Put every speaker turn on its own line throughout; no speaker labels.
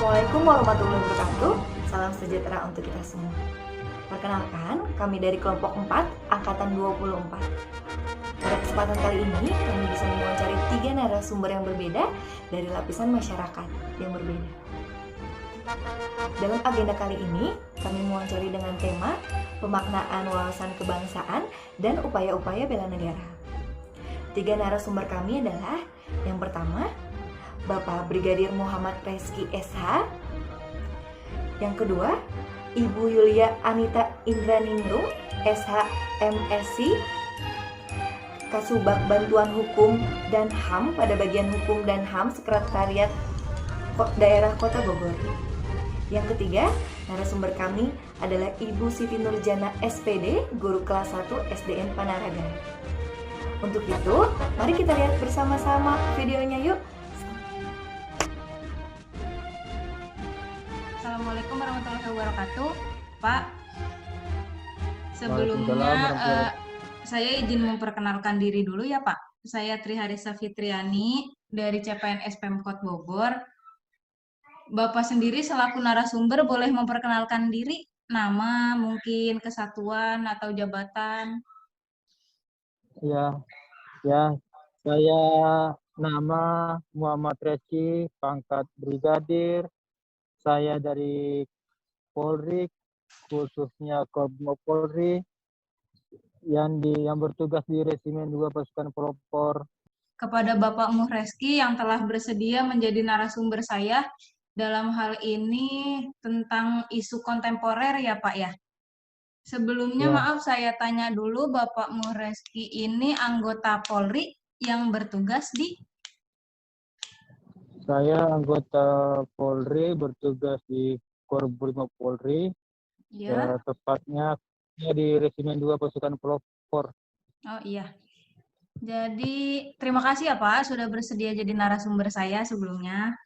Assalamualaikum warahmatullahi wabarakatuh. Salam sejahtera untuk kita semua. Perkenalkan, kami dari kelompok 4, angkatan 24. Pada kesempatan kali ini, kami bisa mewawancari 3 narasumber yang berbeda dari lapisan masyarakat yang berbeda. Dalam agenda kali ini, kami mewawancari dengan tema pemaknaan wawasan kebangsaan dan upaya-upaya bela negara. 3 narasumber kami adalah yang pertama, Bapak Brigadir Muhammad Reski SH. Yang kedua, Ibu Yulia Anita Indraningrum SH MSc, Kasubag Bantuan Hukum dan HAM pada bagian Hukum dan HAM Sekretariat Daerah Kota Bogor. Yang ketiga, narasumber kami adalah Ibu Siti Nurjana SPD, Guru Kelas 1 SDN Panaraga. Untuk itu, mari kita lihat bersama-sama videonya yuk.
Assalamualaikum warahmatullahi wabarakatuh, Pak. Sebelumnya saya izin memperkenalkan diri dulu ya, Pak. Saya Triharisa Fitriani dari CPNS Pemkot Bogor. Bapak sendiri selaku narasumber boleh memperkenalkan diri, nama, mungkin kesatuan atau jabatan.
Ya, saya nama Muhammad Reski, pangkat brigadir. Saya dari Polri, khususnya Kormo Polri, yang bertugas di Resimen 2 Pasukan Pelopor.
Kepada Bapak Muhreski yang telah bersedia menjadi narasumber saya dalam hal ini tentang isu kontemporer ya Pak ya. Sebelumnya
Ya.
Maaf saya tanya dulu, Bapak Muhreski ini anggota Polri yang bertugas di?
Saya anggota Polri bertugas di Korbrimob Polri,
Ya.
tepatnya di Resimen 2 Pasukan Pelopor.
Oh iya. Jadi terima kasih ya Pak sudah bersedia jadi narasumber saya sebelumnya.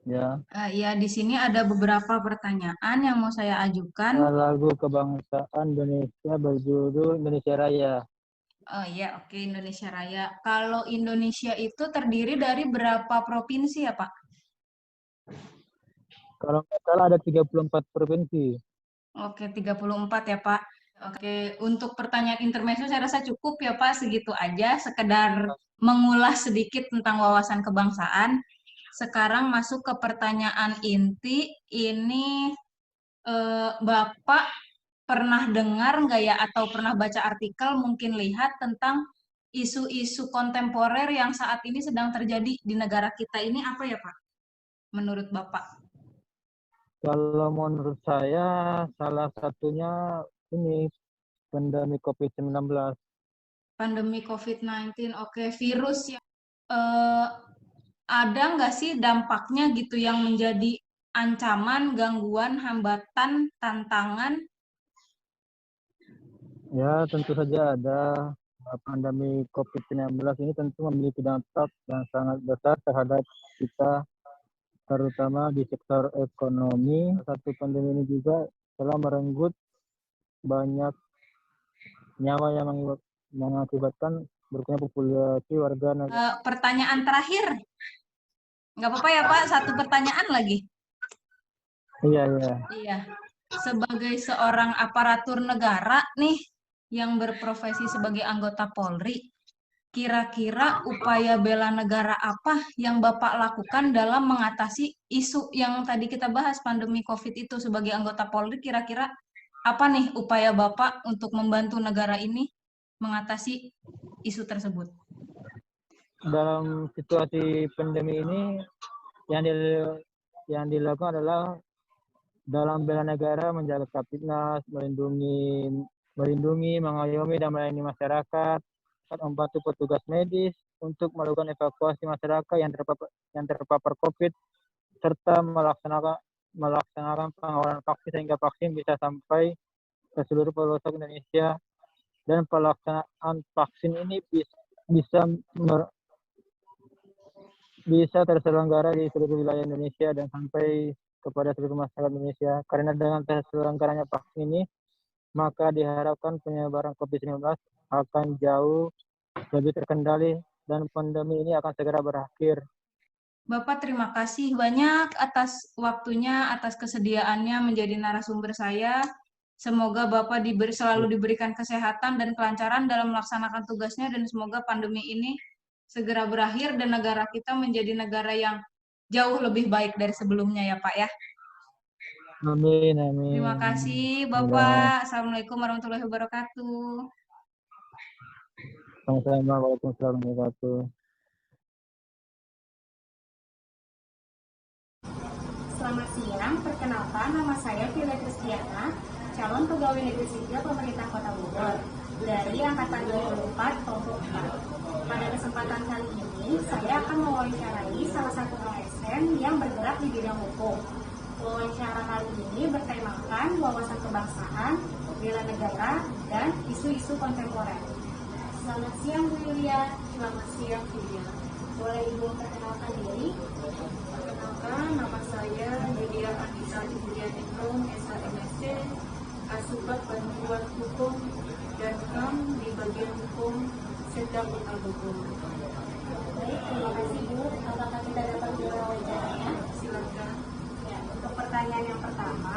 Ya.
Ya, di sini ada beberapa pertanyaan yang mau saya ajukan.
Lagu kebangsaan Indonesia berjudul Indonesia Raya.
Oh iya, oke, Indonesia Raya. Kalau Indonesia itu terdiri dari berapa provinsi ya Pak?
Kalau nggak salah ada 34 provinsi.
Oke, 34 ya Pak. Oke, untuk pertanyaan intermezzo saya rasa cukup ya Pak, segitu aja. Sekedar mengulas sedikit tentang wawasan kebangsaan. Sekarang masuk ke pertanyaan inti. Ini Bapak pernah dengar nggak ya atau pernah baca artikel, mungkin lihat tentang isu-isu kontemporer yang saat ini sedang terjadi di negara kita ini apa ya Pak? Menurut Bapak?
Kalau menurut saya salah satunya ini pandemi COVID-19.
Pandemi COVID-19, oke, virus yang ada nggak sih dampaknya gitu yang menjadi ancaman, gangguan, hambatan, tantangan?
Ya, tentu saja ada. Pandemi COVID-19 ini tentu memiliki dampak yang sangat besar terhadap kita, terutama di sektor ekonomi. Satu pandemi ini juga telah merenggut banyak nyawa yang mengakibatkan berkurangnya populasi warga negara.
Pertanyaan terakhir, nggak apa-apa ya Pak, satu pertanyaan lagi. Iya. Sebagai seorang aparatur negara nih yang berprofesi sebagai anggota Polri, kira-kira upaya bela negara apa yang Bapak lakukan dalam mengatasi isu yang tadi kita bahas, pandemi COVID itu? Sebagai anggota Polri, kira-kira apa nih upaya Bapak untuk membantu negara ini mengatasi isu tersebut?
Dalam situasi pandemi ini yang dilakukan adalah dalam bela negara menjaga Kapitnas, melindungi, mengayomi dan melayani masyarakat, membantu petugas medis untuk melakukan evakuasi masyarakat yang terpapar COVID, serta melaksanakan pengawalan vaksin sehingga vaksin bisa sampai ke seluruh pelosok Indonesia, dan pelaksanaan vaksin ini bisa terselenggara di seluruh wilayah Indonesia dan sampai kepada seluruh masyarakat Indonesia. Karena dengan terselenggaranya vaksin ini, maka diharapkan penyebaran COVID-19 akan jauh lebih terkendali dan pandemi ini akan segera berakhir.
Bapak terima kasih banyak atas waktunya, atas kesediaannya menjadi narasumber saya. Semoga Bapak selalu diberikan kesehatan dan kelancaran dalam melaksanakan tugasnya dan semoga pandemi ini segera berakhir dan negara kita menjadi negara yang jauh lebih baik dari sebelumnya ya Pak ya.
Amin,
Terima
amin.
kasih
Semoga
Bapak. Assalamualaikum warahmatullahi wabarakatuh.
sama-sama. Waalaikumsalam warahmatullahi wabarakatuh.
Selamat siang, perkenalkan nama saya Vila Kristiana, calon pegawai negeri sipil pemerintah Kota Bogor dari angkatan 2004 kelompok 4. Pada kesempatan kali ini, saya akan mewawancarai salah satu ASN yang bergerak di bidang hukum. Wawancara kali ini bertemakan wawasan kebangsaan, bela negara, dan isu-isu kontemporer. Selamat siang Bu Yulia. Selamat siang Yulia. Boleh Ibu perkenalkan diri?
Perkenalkan, nama saya Yulia Anissa Julianingrum, SHMSC, Asubat Bantuan Hukum dan HAM di bagian hukum Sedang Kota Bogor.
Baik, terima kasih Bu. Apakah kita dapat wawancaranya?
Silakan.
Ya, untuk pertanyaan yang pertama,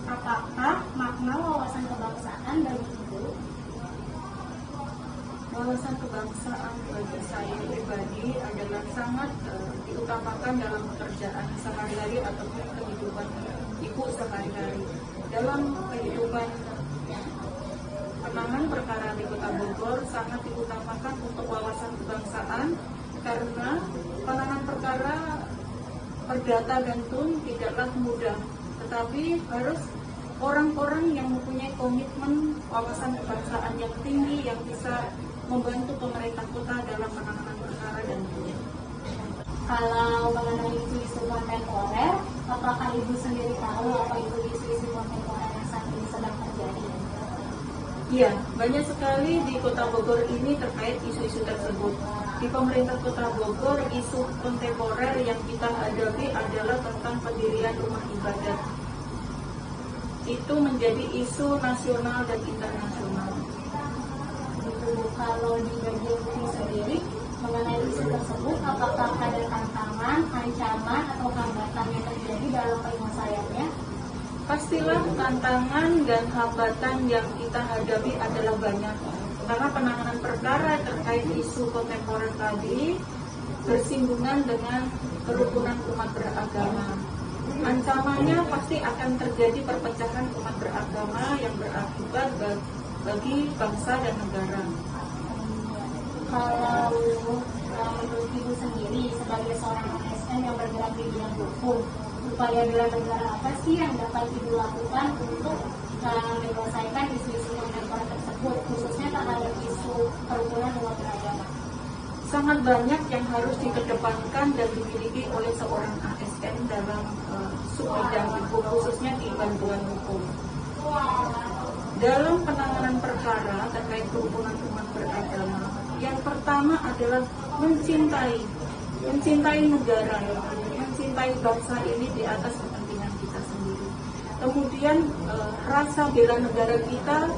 apakah makna wawasan kebangsaan bagi Ibu?
Wawasan kebangsaan bagi saya pribadi adalah sangat diutamakan dalam pekerjaan sehari-hari ataupun kehidupan ibu sehari-hari. Dalam kehidupan penanganan perkara di Kota Bogor sangat diutamakan untuk wawasan kebangsaan karena penanganan perkara perdata dan tun tidaklah mudah, tetapi harus orang-orang yang mempunyai komitmen wawasan kebangsaan yang tinggi yang bisa membantu pemerintah kota dalam penanganan perkara dan tun.
Kalau mengenai isu-isu kontemporer, apakah Ibu sendiri tahu apa itu isu-isu kontemporer yang saat ini sedang terjadi?
Iya, banyak sekali di Kota Bogor ini terkait isu-isu tersebut. Di pemerintah Kota Bogor, isu kontemporer yang kita hadapi adalah tentang pendirian rumah ibadat. Itu menjadi isu nasional dan internasional.
Kalau di bagian hukum sendiri, mengenai isu tersebut, apakah ada tantangan, ancaman, atau hambatan yang terjadi dalam penyelesaiannya?
Pastilah tantangan dan hambatan yang kita hadapi adalah banyak. Karena penanganan perkara terkait isu kontemporer tadi bersinggungan dengan kerukunan umat beragama. Ancamannya pasti akan terjadi perpecahan umat beragama yang berakibat bagi bangsa dan negara.
Kalau menurut Ibu sendiri sebagai seorang ASN yang bergerak di bidang hukum, upaya bela negara apa sih yang dapat Ibu lakukan untuk menyelesaikan isu-isu kontemporer tersebut, khususnya terhadap isu kerukunan umat beragama?
Sangat banyak yang harus dikedepankan dan dimiliki oleh seorang ASN dalam sub-bidang hukum, khususnya di bantuan hukum. Dalam penanganan perkara terkait kerukunan umat beragama, yang pertama adalah mencintai negara, mencintai bangsa ini di atas kepentingan kita sendiri. Kemudian rasa bela negara kita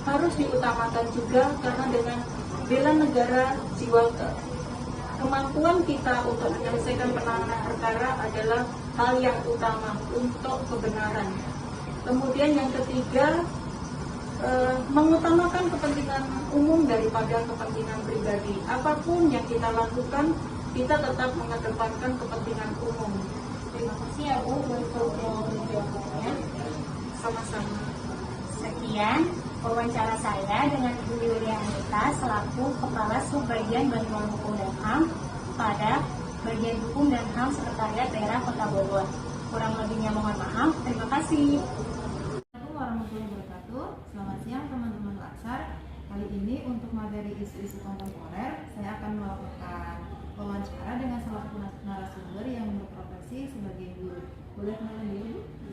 harus diutamakan juga, karena dengan bela negara jiwa kemampuan kita untuk menyelesaikan penanganan perkara adalah hal yang utama untuk kebenaran. Kemudian yang ketiga, mengutamakan kepentingan umum daripada kepentingan pribadi. Apapun yang kita lakukan, kita tetap mengedepankan kepentingan umum.
Terima kasih ya Bu untuk jawabannya.
Sama-sama.
Sekian wawancara saya dengan Ibu Yulia Anita selaku Kepala Subbagian Bantuan Hukum dan HAM pada Bagian Hukum dan HAM Sekretariat Daerah Kota Bogor. Kurang lebihnya mohon maaf. Terima kasih.
Assalamualaikum warahmatullahi wabarakatuh. Selamat siang teman-teman Laksar. Kali ini untuk materi isu-isu kontemporer, saya akan melakukan wawancara dengan salah satu narasumber yang berprofesi sebagai guru. Boleh kenalan dulu, Bu?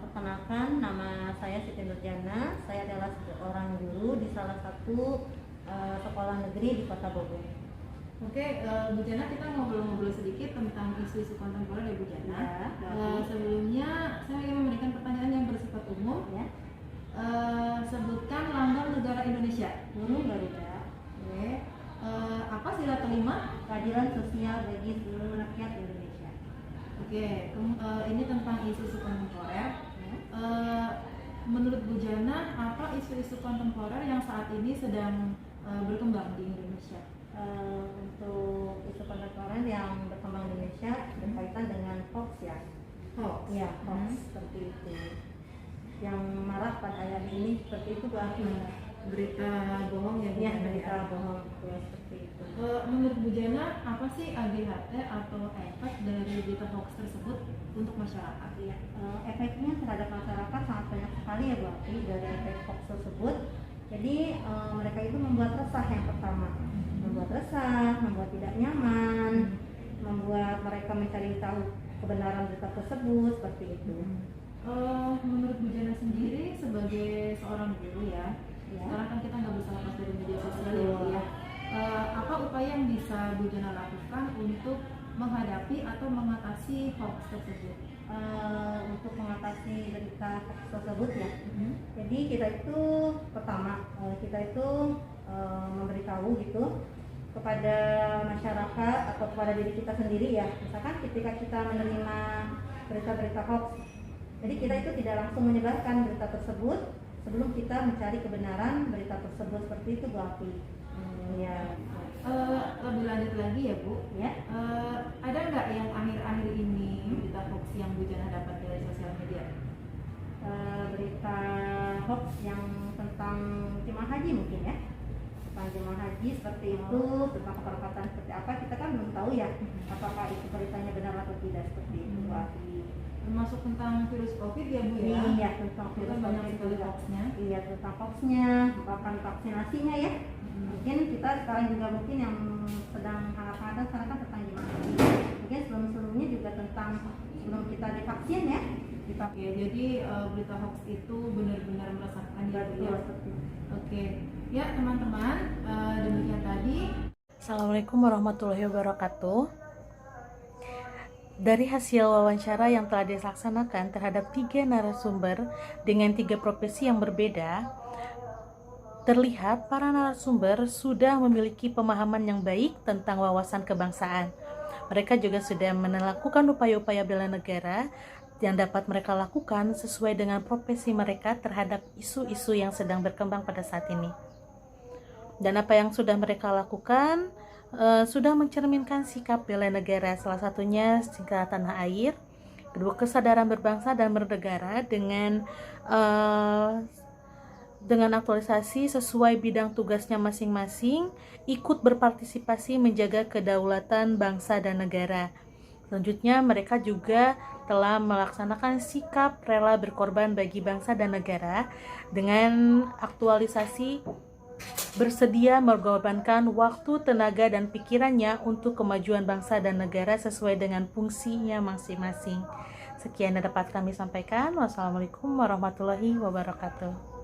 Perkenalkan, nama saya Siti Nurjana. Saya adalah seorang guru di salah satu sekolah negeri di Kota Bogor.
Oke, Bu Jana, kita ngobrol-ngobrol sedikit tentang isu-isu kontemporer ya Bu Jana. Sebelumnya saya ingin memberikan pertanyaan yang bersifat umum.
Ya.
Sebutkan lambang negara Indonesia.
Garuda.
Oke.
bagi seluruh rakyat Indonesia.
Oke, ini tentang isu-isu kontemporer.
Ya.
Menurut Bu Jana, apa isu-isu kontemporer yang saat ini sedang berkembang di Indonesia?
Untuk isu kontemporer yang berkembang di Indonesia berkaitan dengan hoax ya.
Hoax.
Ya, hoax seperti itu. Yang marak pada ayat ini seperti itu Bu Afi.
Berita bohong ya, Bu
Ya,
Jana,
berita bohong ya, seperti itu.
Menurut Bu Jana, apa sih AGHT atau efek dari berita hoax tersebut untuk masyarakat?
Ya, efeknya terhadap masyarakat sangat banyak sekali ya Bu Afi dari efek hoax tersebut. Jadi mereka itu membuat resah yang pertama, membuat resah, membuat tidak nyaman, membuat mereka mencari tahu kebenaran berita tersebut seperti itu.
Menurut Bu Jana sendiri sebagai seorang guru ya, sekarang kan kita nggak bisa lepas dari media sosial ya, Bu, ya. Apa upaya yang bisa Bu Jana lakukan untuk menghadapi atau mengatasi hoax tersebut?
Untuk mengatasi berita hoax tersebut ya. Jadi kita itu pertama kita itu memberitahu gitu kepada masyarakat atau kepada diri kita sendiri ya. Misalkan ketika kita menerima berita-berita hoax, jadi kita itu tidak langsung menyebarkan berita tersebut sebelum kita mencari kebenaran berita tersebut seperti itu Bu Afi. Ya.
Lebih lanjut lagi ya Bu,
Ya.
ada nggak yang akhir-akhir ini berita hoax yang Bu Jana dapat dari sosial media?
Berita hoax yang tentang jemaah haji mungkin ya, tentang jemaah haji seperti itu, tentang keberkatan seperti apa, kita kan belum tahu ya apakah itu beritanya benar atau tidak seperti itu Bu Afi.
Termasuk tentang virus COVID ya Bu ya?
Iya, tentang
Kita
virus
banyak
COVID
sekali
juga.
hoaxnya.
Iya, tentang hoaxnya, bahkan vaksinasinya ya. Mungkin kita sekarang juga mungkin yang sedang hangat-hangat sekarang kan tentang jemaah haji. Mungkin sebelumnya juga tentang sebelum kita divaksin ya.
Oke, jadi berita hoax itu benar-benar meresahkan ya Bu ya?
Seperti itu.
Oke, ya teman-teman, demikian tadi.
Assalamualaikum warahmatullahi wabarakatuh. Dari hasil wawancara yang telah dilaksanakan terhadap 3 narasumber dengan 3 profesi yang berbeda, terlihat para narasumber sudah memiliki pemahaman yang baik tentang wawasan kebangsaan. Mereka juga sudah melakukan upaya-upaya bela negara yang dapat mereka lakukan sesuai dengan profesi mereka terhadap isu-isu yang sedang berkembang pada saat ini. Dan apa yang sudah mereka lakukan sudah mencerminkan sikap bela negara, salah satunya cinta tanah air, kedua kesadaran berbangsa dan bernegara dengan aktualisasi sesuai bidang tugasnya masing-masing, ikut berpartisipasi menjaga kedaulatan bangsa dan negara. Selanjutnya mereka juga telah melaksanakan sikap rela berkorban bagi bangsa dan negara dengan aktualisasi bersedia mengorbankan waktu, tenaga, dan pikirannya untuk kemajuan bangsa dan negara sesuai dengan fungsinya masing-masing. Sekian yang dapat kami sampaikan. Wassalamualaikum warahmatullahi wabarakatuh.